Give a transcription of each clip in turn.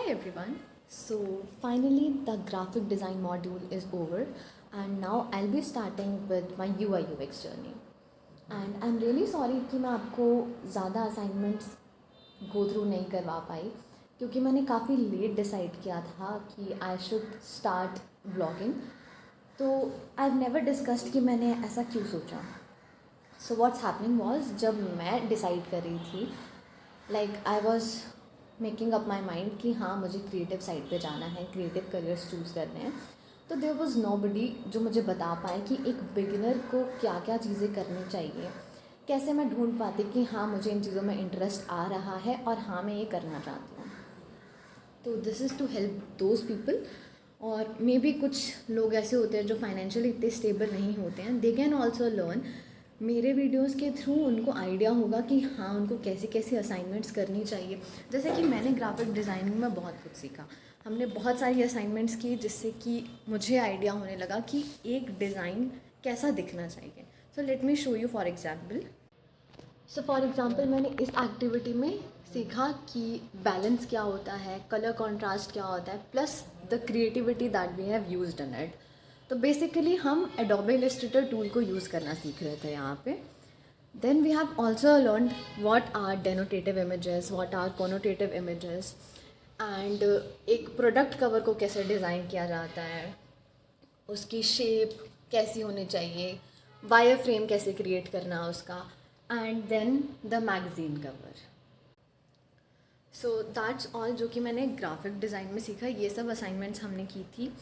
everyone. So finally the graphic design module is over and now I'll be starting with my UI UX journey. And I'm really sorry कि मैं आपको ज़्यादा assignments go through नहीं करवा पाई क्योंकि मैंने काफ़ी लेट डिसाइड किया था कि आई शुड स्टार्ट ब्लॉगिंग. तो आई नेवर डिस्कस्ड कि मैंने ऐसा क्यों सोचा. सो व्हाट्स हैपनिंग वॉज, जब मैं डिसाइड कर रही थी like I was making up my mind कि हाँ मुझे क्रिएटिव साइड पे जाना है, क्रिएटिव करियर्स चूज़ करने हैं, तो देयर वाज नोबडी जो मुझे बता पाए कि एक बिगिनर को क्या क्या चीज़ें करनी चाहिए. कैसे मैं ढूंढ पाती कि हाँ मुझे इन चीज़ों में इंटरेस्ट आ रहा है और हाँ मैं ये करना चाहती हूँ. तो this is to help those people. और मे बी कुछ लोग ऐसे होते हैं जो फाइनेंशियली इतने स्टेबल नहीं होते हैं, दे कैन ऑल्सो लर्न. मेरे वीडियोस के थ्रू उनको आइडिया होगा कि हाँ उनको कैसे कैसे असाइनमेंट्स करनी चाहिए. जैसे कि मैंने ग्राफिक डिज़ाइनिंग में बहुत कुछ सीखा. हमने बहुत सारी असाइनमेंट्स की जिससे कि मुझे आइडिया होने लगा कि एक डिज़ाइन कैसा दिखना चाहिए. So let me show you for example. So for example मैंने इस एक्टिविटी में सीखा कि बैलेंस क्या होता है, कलर कॉन्ट्रास्ट क्या होता है, plus the creativity that we have used in it. तो बेसिकली हम एडोबे इलस्ट्रेटर टूल को यूज़ करना सीख रहे थे यहाँ पे. Then we have also learn what are denotative images, what are connotative images, and एक प्रोडक्ट कवर को कैसे डिज़ाइन किया जाता है, उसकी शेप कैसी होनी चाहिए, वायर फ्रेम कैसे क्रिएट करना उसका, and then the magazine cover. So that's all जो कि मैंने ग्राफिक डिज़ाइन में सीखा. ये सब असाइनमेंट्स हमने की थी.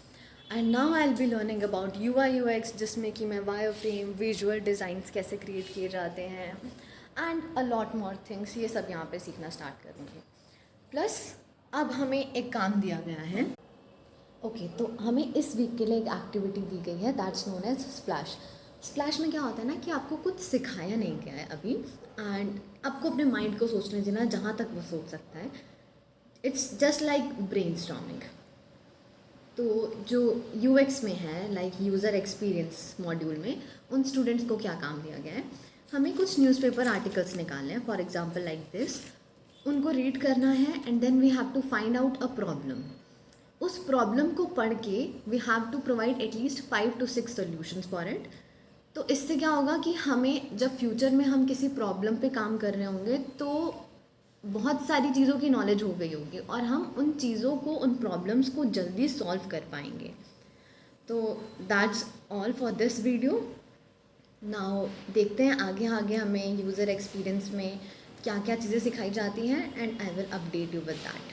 And now I will be learning about UI UX, जिसमें कि मैं वायर फ्रेम, विजुअल डिज़ाइंस कैसे क्रिएट किए जाते हैं, and a lot more things. ये सब यहाँ पे सीखना स्टार्ट करूँगी. प्लस अब हमें एक काम दिया गया है. ओके, तो हमें इस वीक के लिए एक एक्टिविटी दी गई है that's known as splash. Splash में क्या होता है ना कि आपको कुछ सिखाया नहीं गया है अभी, एंड आपको अपने माइंड को सोचने देना जहाँ तक वो सोच सकता है. It's just like brainstorming. तो जो UX में है, लाइक यूज़र एक्सपीरियंस मॉड्यूल में, उन स्टूडेंट्स को क्या काम दिया गया है, हमें कुछ न्यूज़पेपर आर्टिकल्स निकालने हैं. For example like this. उनको रीड करना है and then we have to find out a problem. उस प्रॉब्लम को पढ़ के we have to provide at least 5 to 6 solutions for it. तो इससे क्या होगा कि हमें जब फ्यूचर में हम किसी प्रॉब्लम पे काम कर रहे होंगे तो बहुत सारी चीज़ों की नॉलेज हो गई होगी और हम उन चीज़ों को, उन प्रॉब्लम्स को जल्दी सॉल्व कर पाएंगे. तो that's all for this video. Now देखते हैं आगे आगे हमें यूज़र एक्सपीरियंस में क्या क्या चीज़ें सिखाई जाती हैं, and I will update you with that.